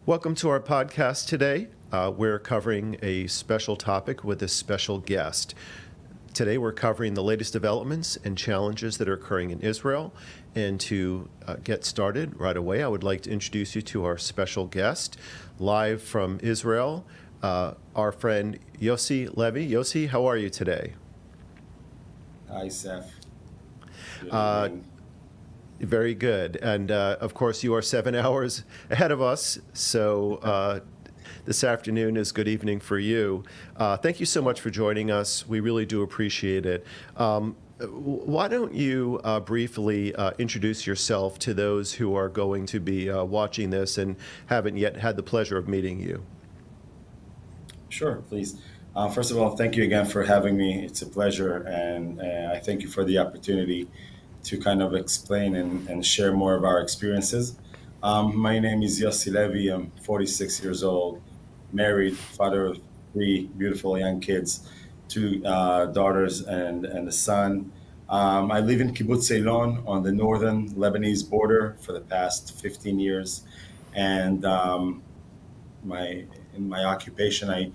Welcome to our podcast today. We're covering a special topic with a special guest. Today we're covering the latest developments and challenges that are occurring in Israel. And to get started right away, I would like to introduce you to our special guest, live from Israel, our friend Yossi Levy. Yossi, how are you today? Hi, Seth. Good Uh, evening. Very good. And of course, you are 7 hours ahead of us. So this afternoon is good evening for you. Thank you so much for joining us. We really do appreciate it. Why don't you briefly introduce yourself to those who are going to be watching this and haven't yet had the pleasure of meeting you? Sure, please. First of all, thank you again for having me. It's a pleasure, and I thank you for the opportunity to kind of explain and share more of our experiences. My name is Yossi Levy. I'm 46 years old, married, father of three beautiful young kids, two daughters and a son. I live in Kibbutz Eilon on the northern Lebanese border for the past 15 years, and my in my occupation, I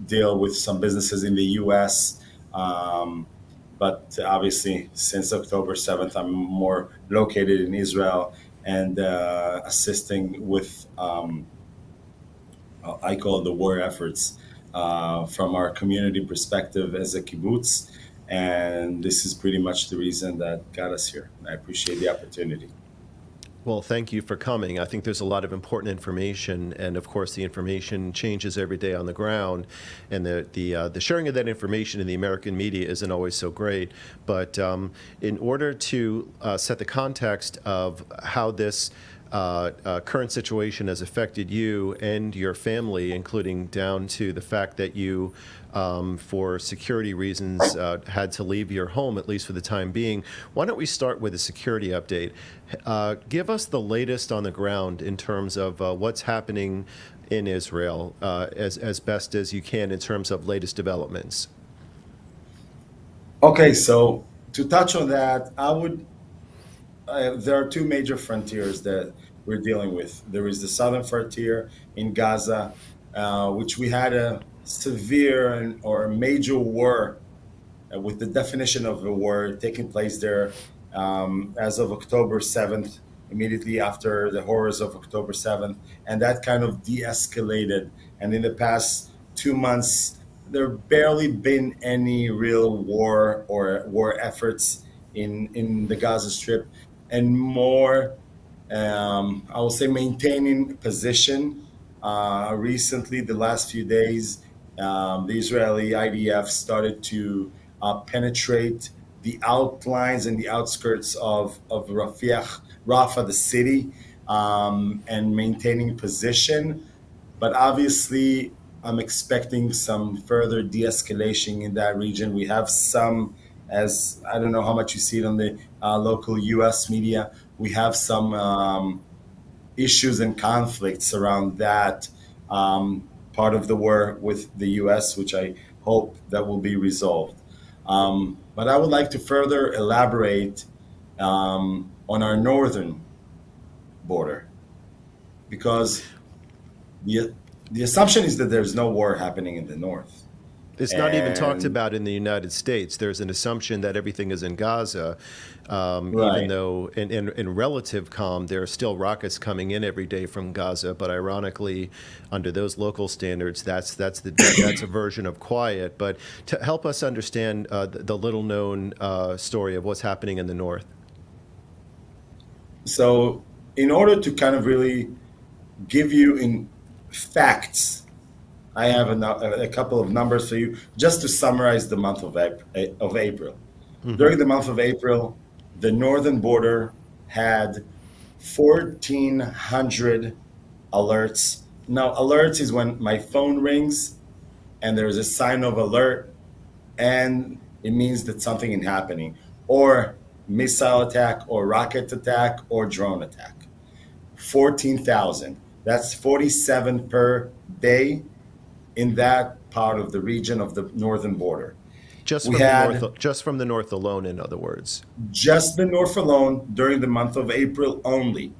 deal with some businesses in the U.S. Um, but obviously, since October 7th, I'm more located in Israel and assisting with, I call it the war efforts from our community perspective as a kibbutz. And this is pretty much the reason that got us here. I appreciate the opportunity. Well, thank you for coming. I think there's a lot of important information, and of course, the information changes every day on the ground, and the sharing of that information in the American media isn't always so great. But in order to set the context of how this current situation has affected you and your family, including down to the fact that you, for security reasons, had to leave your home, at least for the time being. Why don't we start with a security update? Give us the latest on the ground in terms of what's happening in Israel, as best as you can in terms of latest developments. Okay, so to touch on that, there are two major frontiers that we're dealing with. There is the southern frontier in Gaza, which we had a severe or a major war, with the definition of a war taking place there as of October 7th, immediately after the horrors of October 7th. And that kind of de escalated. And in the past 2 months, there barely been any real war or war efforts in the Gaza Strip, and more, I will say, maintaining position. Recently, the last few days, the Israeli IDF started to penetrate the outlines and the outskirts of Rafah, the city, and maintaining position. But obviously, I'm expecting some further de escalation in that region. We have some, as I don't know how much you see it on the local US media, we have some issues and conflicts around that part of the war with the US, which I hope that will be resolved. But I would like to further elaborate on our northern border, because the the assumption is that there's no war happening in the north, It's not even talked and about in the United States. There's an assumption that everything is in Gaza, even right. though in relative calm, there are still rockets coming in every day from Gaza. But ironically, under those local standards, that's a version of quiet. But to help us understand the little-known story of what's happening in the north. So, in order to kind of really give you in facts, I have a couple of numbers for you just to summarize the month of April. Hmm. During the month of April, the northern border had 1,400 alerts. Now, alerts is when my phone rings and there's a sign of alert, and it means that something is happening, or missile attack, or rocket attack, or drone attack. 14,000. That's 47 per day in that part of the region of the northern border. We had Just from the north alone, in other words. just the north alone during the month of April only.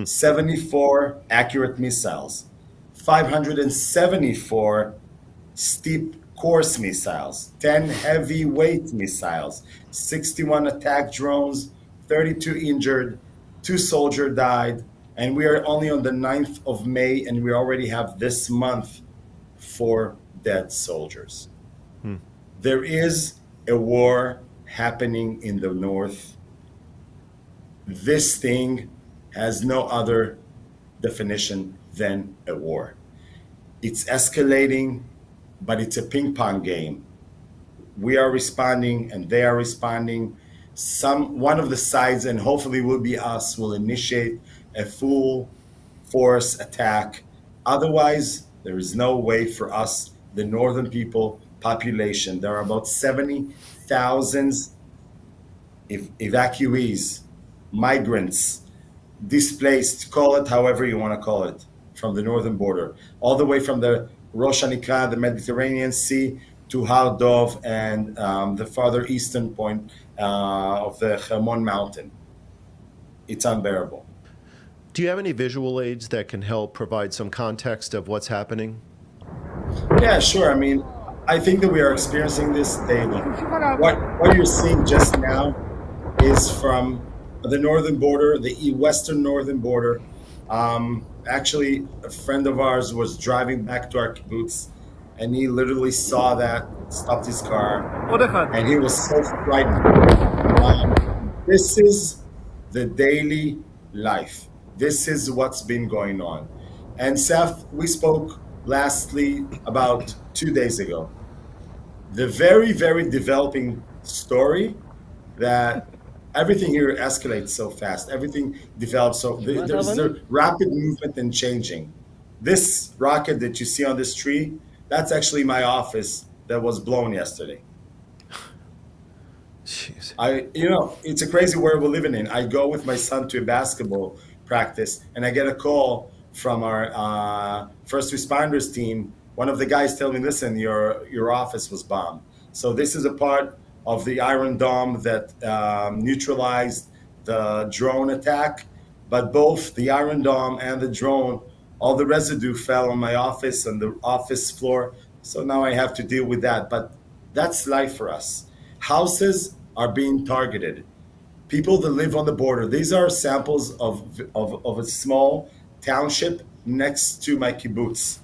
74 accurate missiles, 574 steep course missiles, 10 heavyweight missiles, 61 attack drones, 32 injured, 2 soldiers died, and we are only on the 9th of May, and we already have this month 4 dead soldiers. There is a war happening in the north. This thing has no other definition than a war. It's escalating, but it's a ping pong game. We are responding and they are responding. One of the sides, and hopefully will be us, will initiate a full force attack. Otherwise, there is no way for us, the northern people population. There are about 70,000 evacuees, migrants, displaced, call it however you want to call it, from the northern border, all the way from the Rosh Hanikah, the Mediterranean Sea, to Har Dov and the farther eastern point of the Hermon Mountain. It's unbearable. Do you have any visual aids that can help provide some context of what's happening? Yeah, sure. I mean, I think that we are experiencing this daily. What you're seeing just now is from the northern border, the western northern border. Actually, a friend of ours was driving back to our kibbutz, and he literally saw that, stopped his car, and he was so frightened. This is the daily life. This is what's been going on. And Seth, we spoke lastly about 2 days ago. The very, very developing story that everything here escalates so fast. Everything develops so there's a rapid movement and changing. This rocket that you see on this tree, that's actually my office that was blown yesterday. Jeez. It's a crazy world we're living in. I go with my son to a basketball practice, and I get a call from our first responders team. One of the guys telling me, "Listen, your office was bombed." So this is a part of the Iron Dome that neutralized the drone attack. But both the Iron Dome and the drone, all the residue fell on my office and the office floor. So now I have to deal with that. But that's life for us. Houses are being targeted. People that live on the border. These are samples of a small township next to my kibbutz.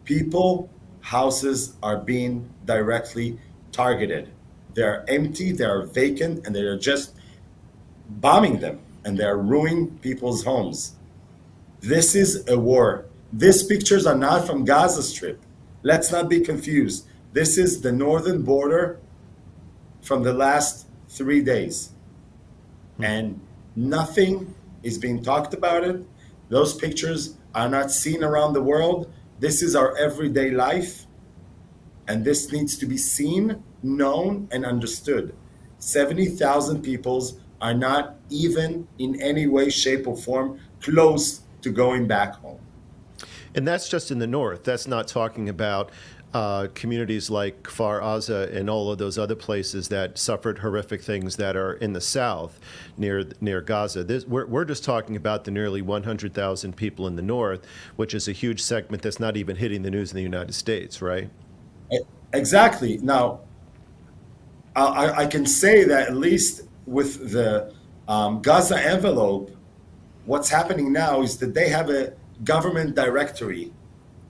People, houses are being directly targeted. They're empty, they're vacant, and they're just bombing them, and they're ruining people's homes. This is a war. These pictures are not from Gaza Strip. Let's not be confused. This is the northern border from the last 3 days. And nothing is being talked about it. Those pictures are not seen around the world. This is our everyday life. And this needs to be seen, known, and understood. 70,000 peoples are not even in any way, shape, or form close to going back home. And that's just in the north. That's not talking about communities like Kfar Aza and all of those other places that suffered horrific things that are in the south near Gaza. We're just talking about the nearly 100,000 people in the north, which is a huge segment that's not even hitting the news in the United States, right? Exactly. Now, I can say that at least with the Gaza envelope, what's happening now is that they have a government directory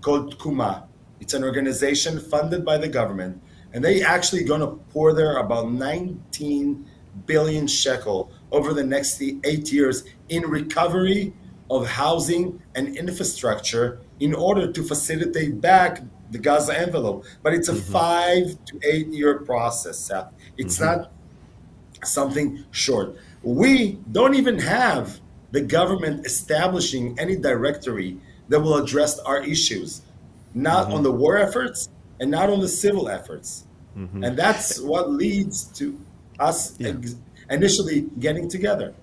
called Tkuma. It's an organization funded by the government, and they actually going to pour there about 19 billion shekel over the next 8 years in recovery of housing and infrastructure in order to facilitate back the Gaza envelope. But it's a 5 to 8 year process, Seth. It's not something short. We don't even have the government establishing any directory that will address our issues, not on the war efforts and not on the civil efforts. And that's what leads to us initially getting together.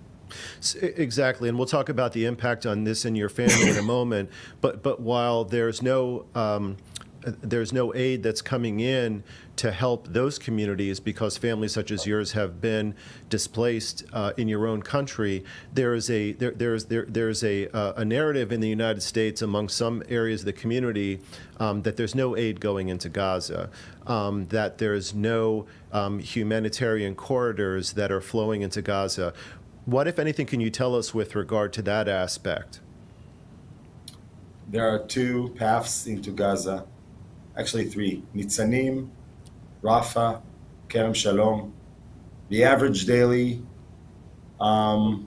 Exactly, and we'll talk about the impact on this and your family in a moment. But while there's no there's no aid that's coming in to help those communities because families such as yours have been displaced in your own country. There's a narrative in the United States among some areas of the community that there's no aid going into Gaza, that there's no humanitarian corridors that are flowing into Gaza. What, if anything, can you tell us with regard to that aspect? There are two paths into Gaza, actually three: Nitzanim, Rafah, Kerem Shalom. The average daily amount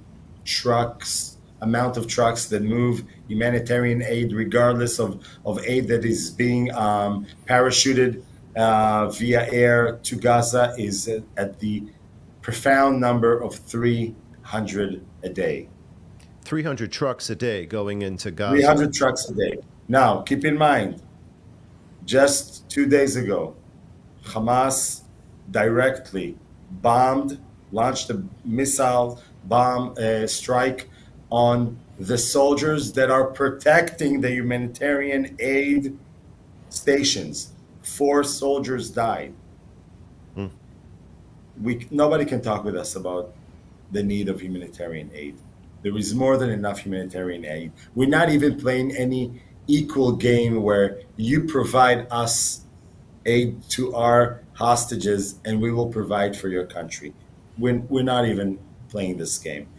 of trucks that move humanitarian aid, regardless of aid that is being parachuted via air to Gaza, is at the profound number of 300 a day. 300 trucks a day going into Gaza. 300 trucks a day. Now, keep in mind, just 2 days ago, Hamas directly launched a missile bomb strike on the soldiers that are protecting the humanitarian aid stations. 4 soldiers died. Nobody can talk with us about the need of humanitarian aid. There is more than enough humanitarian aid. We're not even playing any equal game where you provide us aid to our hostages and we will provide for your country. We're not even playing this game.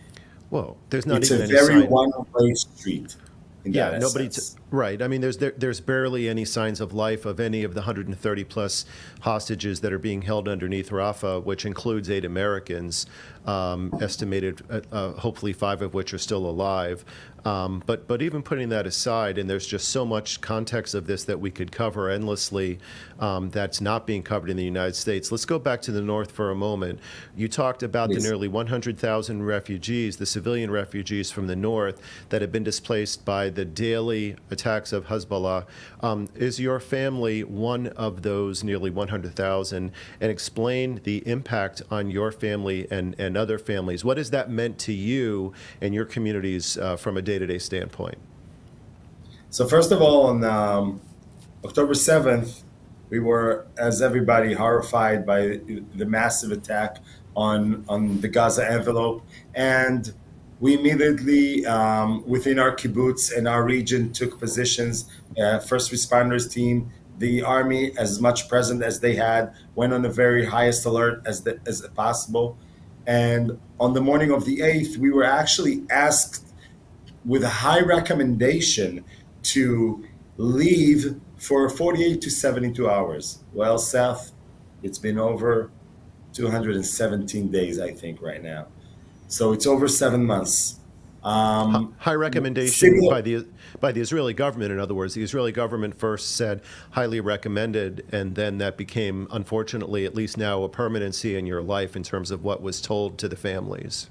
Whoa, there's not It's even a any very sign. one-way street. Yeah, nobody. Right. I mean, there's barely any signs of life of any of the 130 plus hostages that are being held underneath Rafah, which includes 8 Americans, estimated, hopefully 5 of which are still alive. But even putting that aside, and there's just so much context of this that we could cover endlessly, that's not being covered in the United States. Let's go back to the north for a moment. You talked about the nearly 100,000 refugees, the civilian refugees from the north that have been displaced by the daily attacks of Hezbollah. Is your family one of those nearly 100,000? And explain the impact on your family and other families. What has that meant to you and your communities from a day-to-day standpoint? So first of all, on October 7th, we were, as everybody, horrified by the massive attack on the Gaza envelope. And we immediately, within our kibbutz and our region, took positions. First responders team, the army, as much present as they had, went on the very highest alert as possible. And on the morning of the 8th, we were actually asked with a high recommendation to leave for 48 to 72 hours. Well, Seth, it's been over 217 days, I think, right now. So it's over 7 months. High recommendation by the Israeli government. In other words, the Israeli government first said highly recommended, and then that became, unfortunately, at least now, a permanency in your life in terms of what was told to the families.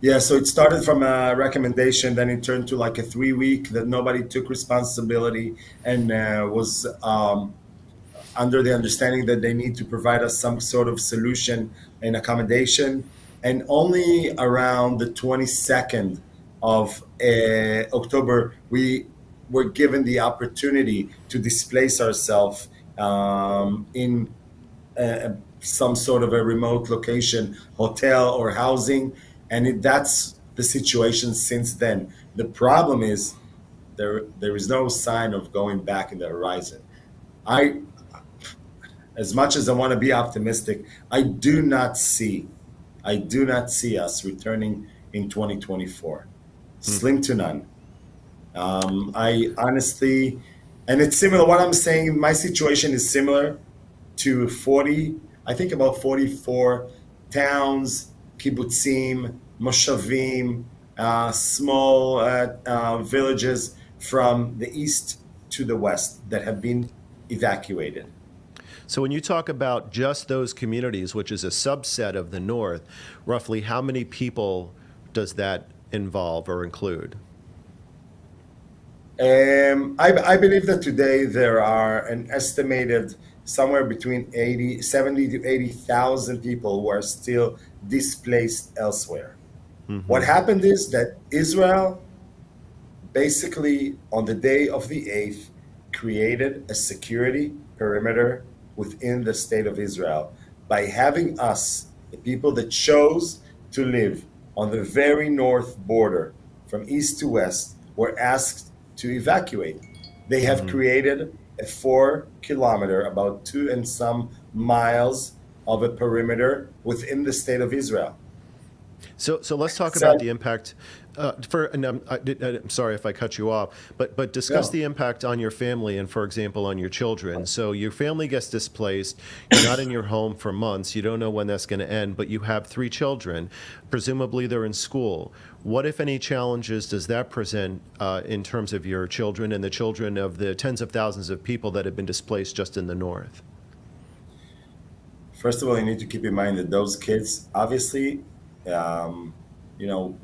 Yeah, so it started from a recommendation, then it turned to like a 3-week that nobody took responsibility and was under the understanding that they need to provide us some sort of solution and accommodation. And only around the 22nd of October, we were given the opportunity to displace ourselves in some sort of a remote location, hotel or housing. And that's the situation since then. The problem is there is no sign of going back in the horizon. As much as I want to be optimistic, I do not see us returning in 2024. Slim to none. I honestly, and it's similar. What I'm saying, my situation is similar to about 44 towns, kibbutzim, moshavim, small villages from the east to the west that have been evacuated. So when you talk about just those communities, which is a subset of the north, roughly how many people does that involve or include? I believe that today there are an estimated somewhere between 70 to 80,000 people who are still displaced elsewhere. Mm-hmm. What happened is that Israel basically on the day of the 8th created a security perimeter within the state of Israel by having us, the people that chose to live on the very north border from east to west, were asked to evacuate. They have Hmm. created a 4 kilometer, about two and some miles of a perimeter within the state of Israel. So let's talk about the So, impact. And I'm sorry if I cut you off, but discuss no. the impact on your family and, for example, on your children. So your family gets displaced. You're not in your home for months. You don't know when that's going to end, but you have 3 children. Presumably they're in school. What, if any, challenges does that present in terms of your children and the children of the tens of thousands of people that have been displaced just in the north? First of all, you need to keep in mind that those kids, obviously, um,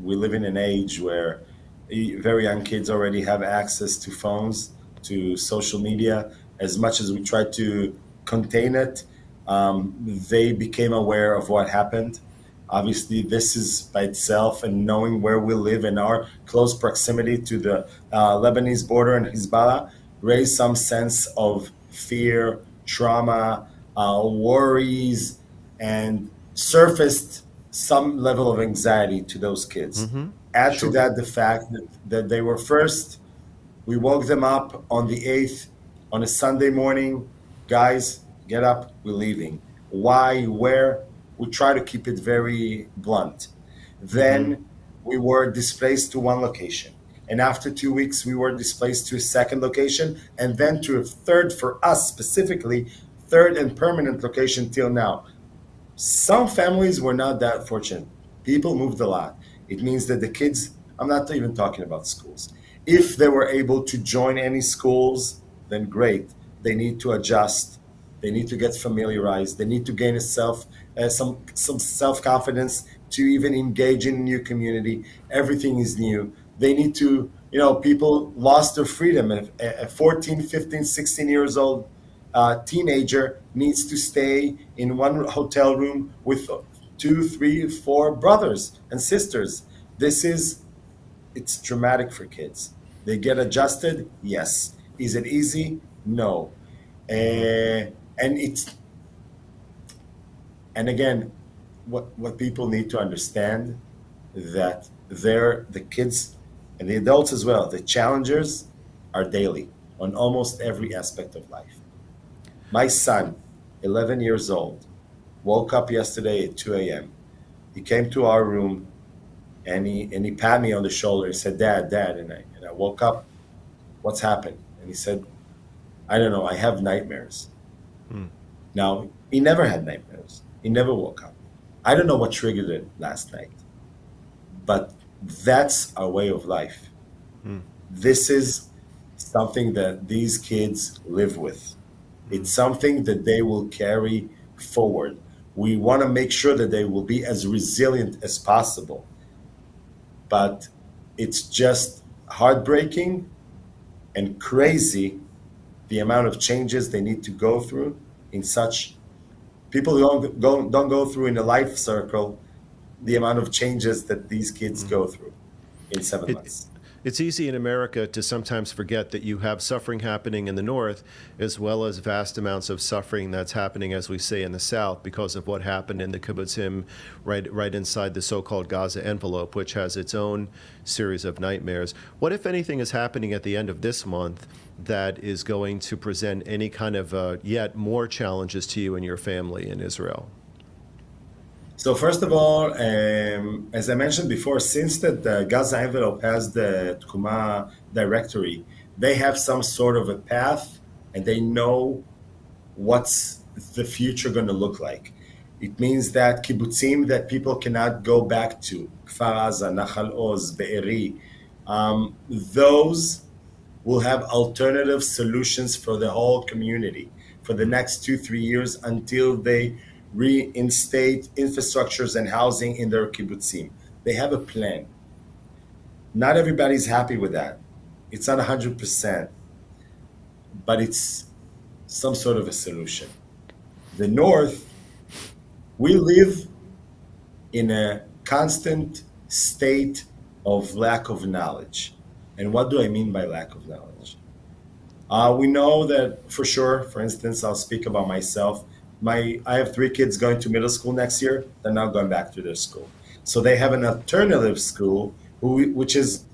we live in an age where very young kids already have access to phones, to social media. As much as we try to contain it, they became aware of what happened. Obviously, this is by itself, and knowing where we live and our close proximity to the Lebanese border and Hezbollah raised some sense of fear, trauma, worries, and surfaced some level of anxiety to those kids. Mm-hmm. Add to Sure. that the fact that they were first, we woke them up on the 8th on a Sunday morning. Guys, get up, we're leaving. Why, where? We try to keep it very blunt. Mm-hmm. Then we were displaced to one location. And after 2 weeks, we were displaced to a second location, and then to a third, for us specifically, third and permanent location till now. Some families were not that fortunate. People moved a lot. It means that the kids, I'm not even talking about schools. If they were able to join any schools, then great. They need to adjust. They need to get familiarized. They need to gain some self confidence to even engage in a new community. Everything is new. They need to, people lost their freedom. A 14, 15, 16 years old teenager needs to stay in one hotel room with two, three, four brothers and sisters. This is, it's traumatic for kids. They get adjusted, yes. Is it easy? No. Mm-hmm. And it's, and again, what people need to understand, that they're the kids and the adults as well, the challengers are daily on almost every aspect of life. My son, 11 years old, woke up yesterday at 2 a.m. He came to our room, and he patted me on the shoulder. He said, "Dad, Dad," and I woke up. What's happened? And he said, "I don't know. I have nightmares." Mm. Now, he never had nightmares. He never woke up. I don't know what triggered it last night, but that's our way of life. Mm. This is something that these kids live with. Mm. It's something that they will carry forward. We want to make sure that they will be as resilient as possible, but it's just heartbreaking and crazy the amount of changes they need to go through in such, people who don't go through in a life circle the amount of changes that these kids Mm. go through in seven It, months. it's easy in America to sometimes forget that you have suffering happening in the North, as well as vast amounts of suffering that's happening, as we say, in the South, because of what happened in the kibbutzim, right inside the so-called Gaza envelope, which has its own series of nightmares. What, if anything, is happening at the end of this month that is going to present any kind of yet more challenges to you and your family in Israel? So first of all, as I mentioned before, since that the Gaza envelope has the Tkuma directory, they have some sort of a path, and they know what's the future going to look like. It means that kibbutzim that people cannot go back to, Kfar Aza, Nachal Oz, Be'eri, those will have alternative solutions for the whole community for the next 2, 3 years until they reinstate infrastructures and housing in their kibbutzim. They have a plan. Not everybody's happy with that. It's not 100%, but it's some sort of a solution. The North, we live in a constant state of lack of knowledge. And what do I mean by lack of knowledge? We know that for sure. For instance, I'll speak about myself. I have three kids going to middle school next year. They're not going back to their school, so they have an alternative school, which is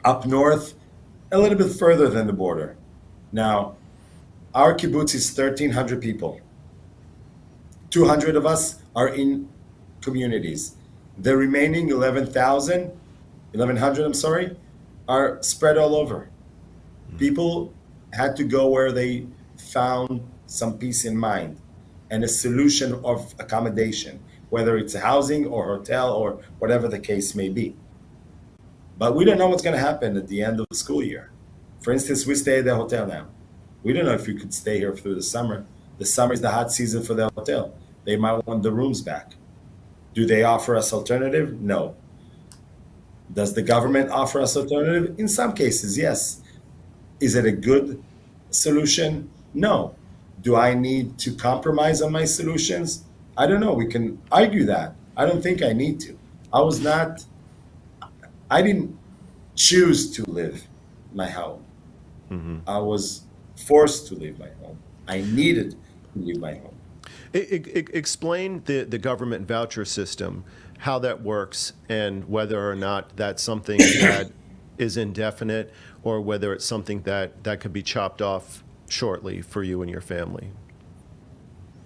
up north, a little bit further than the border. Now, our kibbutz is 1,300 people. 200 of us are in communities. The remaining 1,100, I'm sorry, are spread all over. People had to go where they found some peace in mind and a solution of accommodation, whether it's a housing or hotel or whatever the case may be. But we don't know what's going to happen at the end of the school year. For instance, we stay at the hotel now. We don't know if we could stay here through the summer. The summer is the hot season for the hotel. They might want the rooms back. Do they offer us alternative? No. Does the government offer us alternative? In some cases, yes. Is it a good solution? No. Do I need to compromise on my solutions? I don't know. We can argue that. I don't think I need to. I didn't choose to live my home. I was forced to leave my home. I needed to leave my home. Explain the government voucher system, how that works, and whether or not that's something that is indefinite or whether it's something that could be chopped off shortly for you and your family.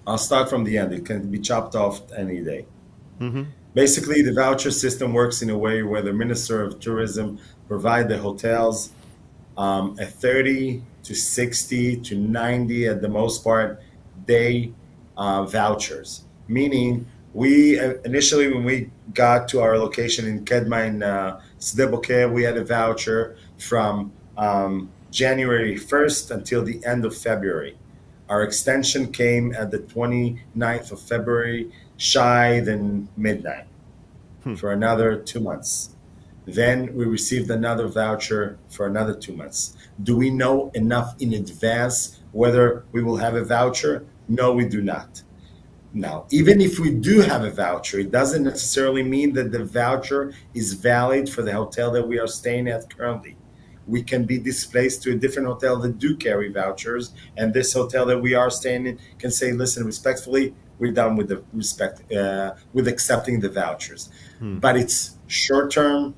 I'll start from the end. It can be chopped off any day. Basically, the voucher system works in a way where the Minister of Tourism provide the hotels a 30 to 60 to 90 at the most part day vouchers. Meaning, we initially, when we got to our location in Kedma in Sde Boker, we had a voucher from January 1st until the end of February. Our extension came at the 29th of February, shy than midnight, for another 2 months. Then we received another voucher for another 2 months. Do we know enough in advance whether we will have a voucher? No, we do not. Now, even if we do have a voucher, it doesn't necessarily mean that the voucher is valid for the hotel that we are staying at currently. We can be displaced to a different hotel that do carry vouchers, and this hotel that we are staying in can say, listen, respectfully, we're done with with accepting the vouchers. But it's short term.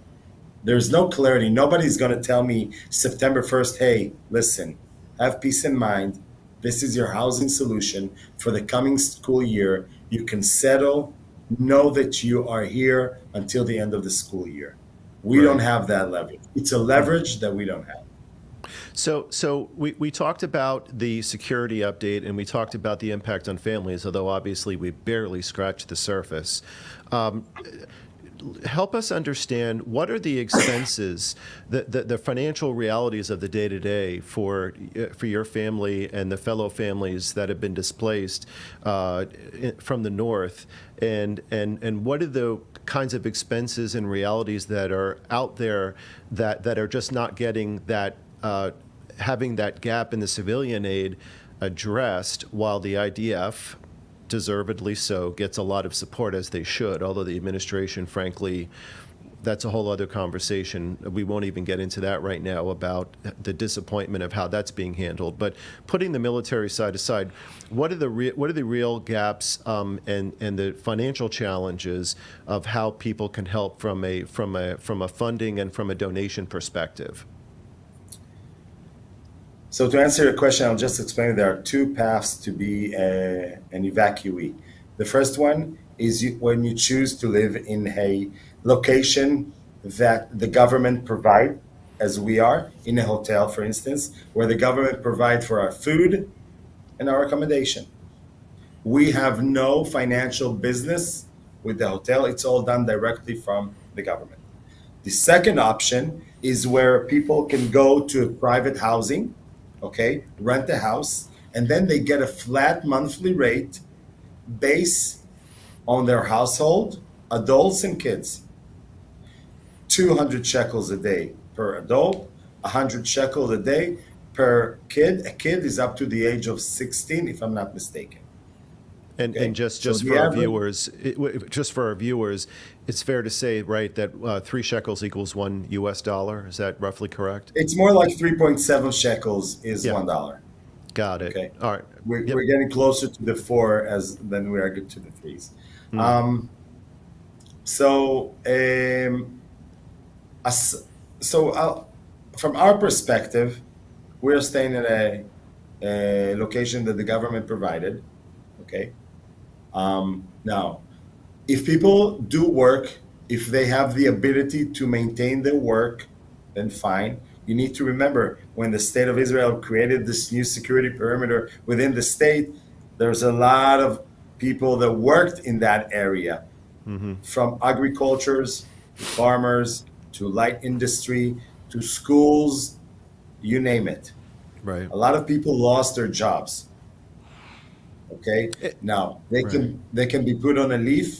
There's no clarity. Nobody's going to tell me September 1st, hey, listen, have peace in mind. This is your housing solution for the coming school year. You can settle. Know that you are here until the end of the school year. We don't have that leverage. It's a leverage that we don't have. So we talked about the security update and we talked about the impact on families, although obviously we barely scratched the surface. Help us understand what are the expenses, the financial realities of the day-to-day for your family and the fellow families that have been displaced from the north, and what are the kinds of expenses and realities that are out there that are just not getting that having that gap in the civilian aid addressed, while the IDF, deservedly so, gets a lot of support, as they should, although the administration, frankly, that's a whole other conversation. We won't even get into that right now about the disappointment of how that's being handled. But putting the military side aside, what are the real gaps and the financial challenges of how people can help from a funding and from a donation perspective? So to answer your question, I'll just explain there are two paths to be an evacuee. The first one is when you choose to live in a location that the government provide, as we are, in a hotel, for instance, where the government provide for our food and our accommodation. We have no financial business with the hotel. It's all done directly from the government. The second option is where people can go to private housing, okay, rent a house, and then they get a flat monthly rate based on their household, adults and kids. 200 shekels a day per adult, 100 shekels a day per kid. A kid is up to the age of 16, if I'm not mistaken. And Okay. just So for our viewers, It's fair to say, right, that 3 shekels equals $1. Is that roughly correct? It's more like 3.7 shekels is Yeah, $1. got it. Okay, All right. Yep. we're getting closer to the four as than we are to the threes. Hmm. Um, so as, so from our perspective, we're staying at a location that the government provided. Okay. Now, if people do work, if they have the ability to maintain their work, then fine. You need to remember when the state of Israel created this new security perimeter within the state, there's a lot of people that worked in that area, Hmm. from agricultures to farmers to light industry to schools, you name it. Right. A lot of people lost their jobs. Okay. Now Right. they can be put on a leaf,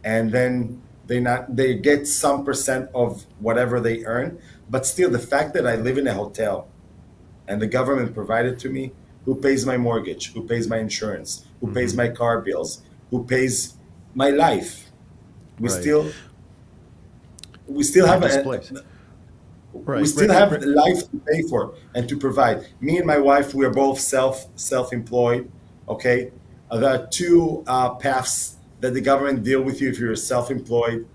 and then they get some percent of whatever they earn. But still, the fact that I live in a hotel and the government provided to me, who pays my mortgage, who pays my insurance, who pays Hmm. my car bills, who pays my life, we Right. still we still You're have displaced. we Right. still have life to pay for and to provide. Me and my wife, we are both self-employed. Okay, there are two paths that the government deal with you if you're self-employed.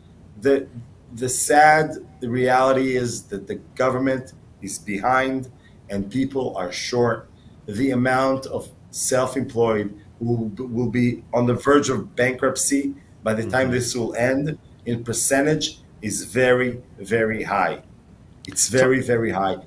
The the sad reality is that the government is behind and people are short. The amount of self-employed who will be on the verge of bankruptcy by the time Hmm. this will end in percentage is very, very high. It's very, very high.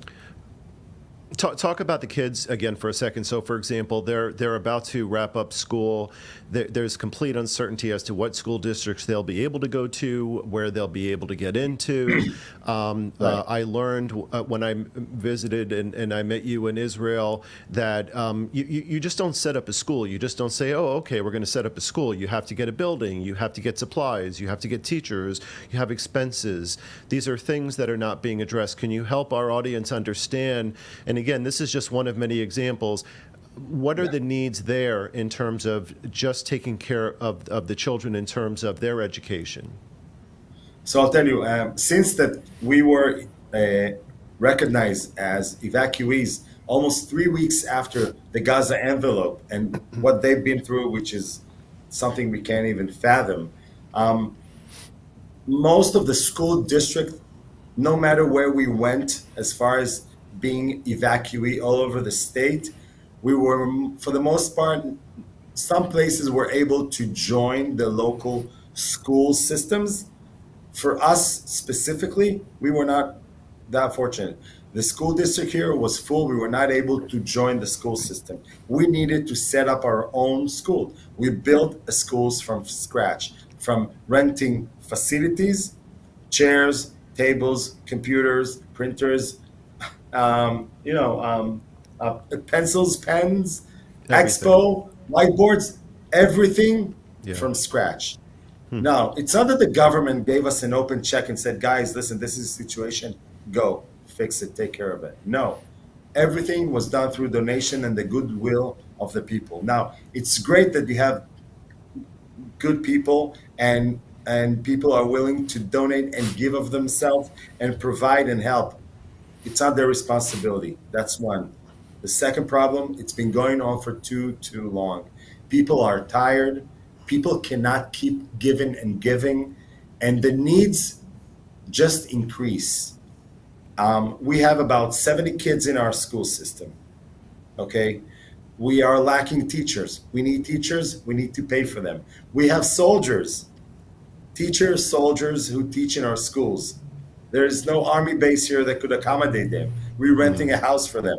Talk about the kids again for a second. So, for example, they're about to wrap up school. There's complete uncertainty as to what school districts they'll be able to go to, where they'll be able to get into. Right. I learned when I visited and I met you in Israel that you just don't set up a school. You just don't say, oh, okay, we're going to set up a school. You have to get a building. You have to get supplies. You have to get teachers. You have expenses. These are things that are not being addressed. Can you help our audience understand? And again, this is just one of many examples. What are Yeah. the needs there in terms of just taking care of the children in terms of their education? So I'll tell you, since that we were uh, recognized as evacuees almost 3 weeks after the Gaza envelope and what they've been through, which is something we can't even fathom. Um, Most of the school district, no matter where we went, as far as being evacuee all over the state, we were, for the most part, some places were able to join the local school systems. For us specifically, we were not that fortunate. The school district here was full. We were not able to join the school system. We needed to set up our own school. We built schools from scratch, from renting facilities, chairs, tables, computers, printers, you know, pencils, pens, Everything. expo, whiteboards, everything Yeah. from scratch. Now, it's not that the government gave us an open check and said, guys, listen, this is the situation. Go, fix it, take care of it. No, everything was done through donation and the goodwill of the people. Now, it's great that we have good people and people are willing to donate and give of themselves and provide and help. It's not their responsibility. That's one. The second problem, it's been going on for too long. People are tired. People cannot keep giving and giving, and the needs just increase. We have about 70 kids in our school system. Okay. We are lacking teachers. We need teachers. We need to pay for them. We have soldiers, teachers, soldiers who teach in our schools. There is no army base here that could accommodate them. We're renting a house for them.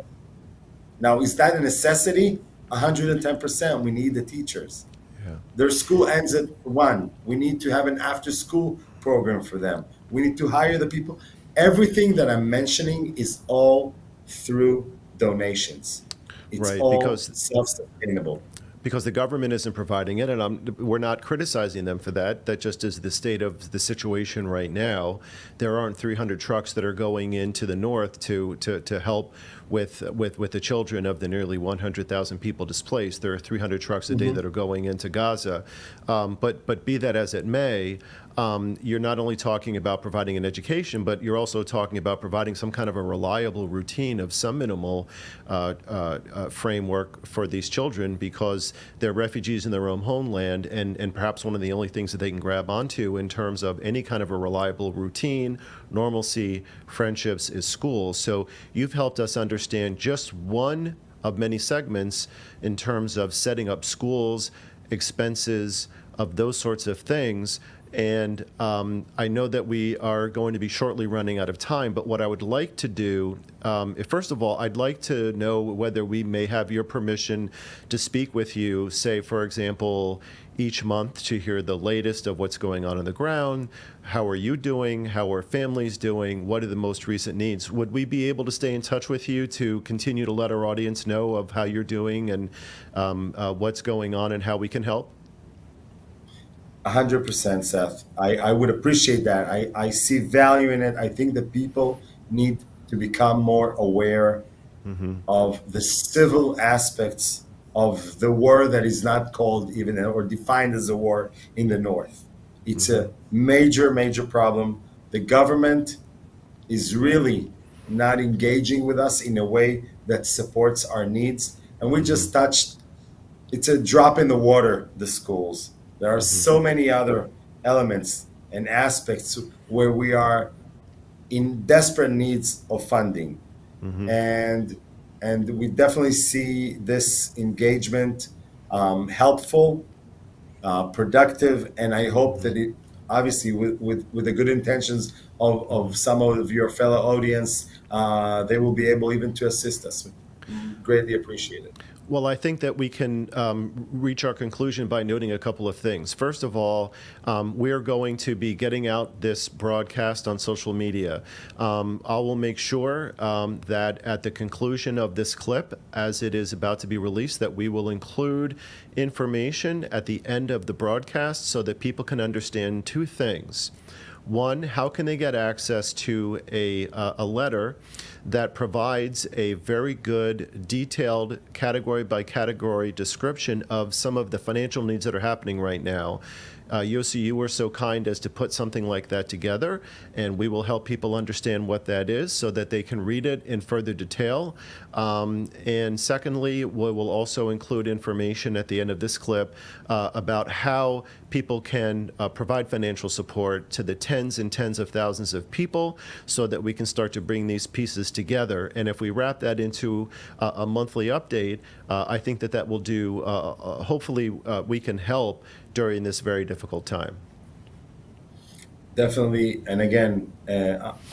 Now, is that a necessity? 110%. We need the teachers. Yeah. Their school ends at 1. We need to have an after school program for them. We need to hire the people. Everything that I'm mentioning is all through donations. It's Right. all Because self sustainable. because the government isn't providing it, and we're not criticizing them for that. That just is the state of the situation right now. There aren't 300 trucks that are going into the north to help with the children of the nearly 100,000 people displaced. There are 300 trucks a day that are going into Gaza. But be that as it may, you're not only talking about providing an education, but you're also talking about providing some kind of a reliable routine of some minimal framework for these children, because they're refugees in their own homeland, and perhaps one of the only things that they can grab onto in terms of any kind of a reliable routine, normalcy, friendships is school. So you've helped us understand just one of many segments in terms of setting up schools, expenses, of those sorts of things. And I know that we are going to be shortly running out of time, but what I would like to do, first of all, I'd like to know whether we may have your permission to speak with you, say, for example, each month, to hear the latest of what's going on the ground. How are you doing? How are families doing? What are the most recent needs? Would we be able to stay in touch with you to continue to let our audience know of how you're doing and what's going on and how we can help? 100%, Seth. I would appreciate that. I see value in it. I think that people need to become more aware of the civil aspects of the war that is not called even or defined as a war in the North. It's a major, major problem. The government is really not engaging with us in a way that supports our needs. And we just touched, it's a drop in the water, the schools. There are so many other elements and aspects where we are in desperate needs of funding. And we definitely see this engagement helpful, productive, and I hope that it obviously with the good intentions of some of your fellow audience, they will be able even to assist us. Greatly appreciate it. Well, I think that we can reach our conclusion by noting a couple of things. First of all, we're going to be getting out this broadcast on social media. I will make sure that at the conclusion of this clip, as it is about to be released, that we will include information at the end of the broadcast so that people can understand two things. One, how can they get access to a letter that provides a very good, detailed, category-by-category description of some of the financial needs that are happening right now? Yossi, you were so kind as to put something like that together, and we will help people understand what that is so that they can read it in further detail. And secondly, we will also include information at the end of this clip about how people can provide financial support to the tens and tens of thousands of people so that we can start to bring these pieces together. And if we wrap that into a monthly update, I think that that will do, hopefully we can help during this very difficult time. Definitely, and again,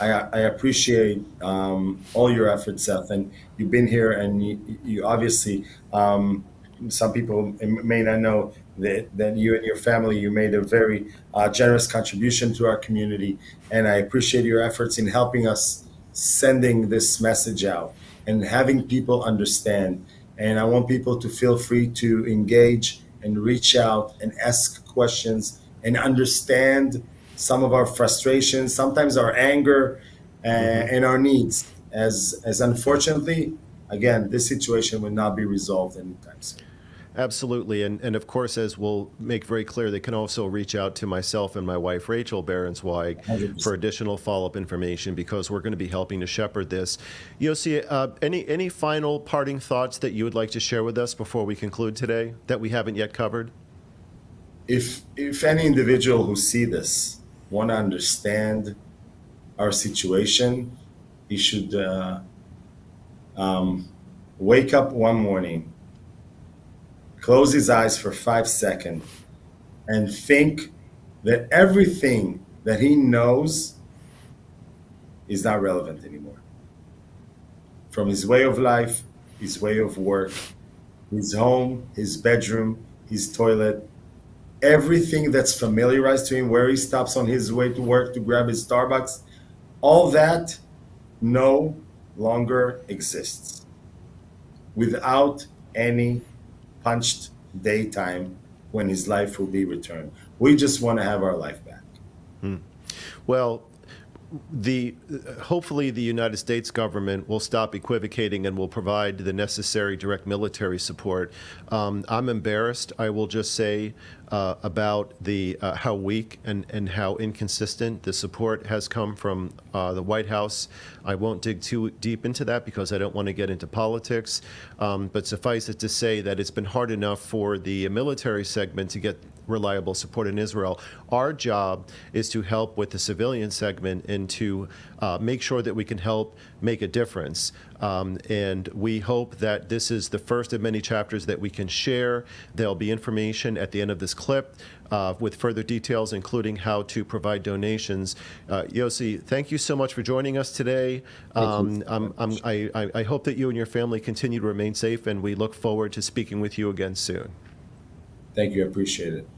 I appreciate all your efforts, Seth. And you've been here, and you obviously, some people may not know that you and your family, you made a very generous contribution to our community, and I appreciate your efforts in helping us sending this message out and having people understand. And I want people to feel free to engage and reach out and ask questions and understand some of our frustrations, sometimes our anger, and our needs. As unfortunately, again, this situation will not be resolved anytime soon. Absolutely. And of course, as we'll make very clear, they can also reach out to myself and my wife, Rachel Berenzweig, 100%. for additional follow-up information, because we're going to be helping to shepherd this. Yossi, any final parting thoughts that you would like to share with us before we conclude today that we haven't yet covered? If any individual who see this want to understand our situation, he should wake up one morning, close his eyes for 5 seconds, and think that everything that he knows is not relevant anymore. From his way of life, his way of work, his home, his bedroom, his toilet, everything that's familiarized to him, where he stops on his way to work to grab his Starbucks, all that no longer exists without any punched daytime when his life will be returned. We just want to have our life back. Well, the hopefully the United States government will stop equivocating and will provide the necessary direct military support. I'm embarrassed, I will just say, about the how weak and how inconsistent the support has come from the White House. I won't dig too deep into that because I don't want to get into politics. But suffice it to say that it's been hard enough for the military segment to get reliable support in Israel. Our job is to help with the civilian segment and to make sure that we can help make a difference. And we hope that this is the first of many chapters that we can share. There'll be information at the end of this clip with further details, including how to provide donations. Yossi, thank you so much for joining us today. I hope that you and your family continue to remain safe, and we look forward to speaking with you again soon. Thank you. I appreciate it.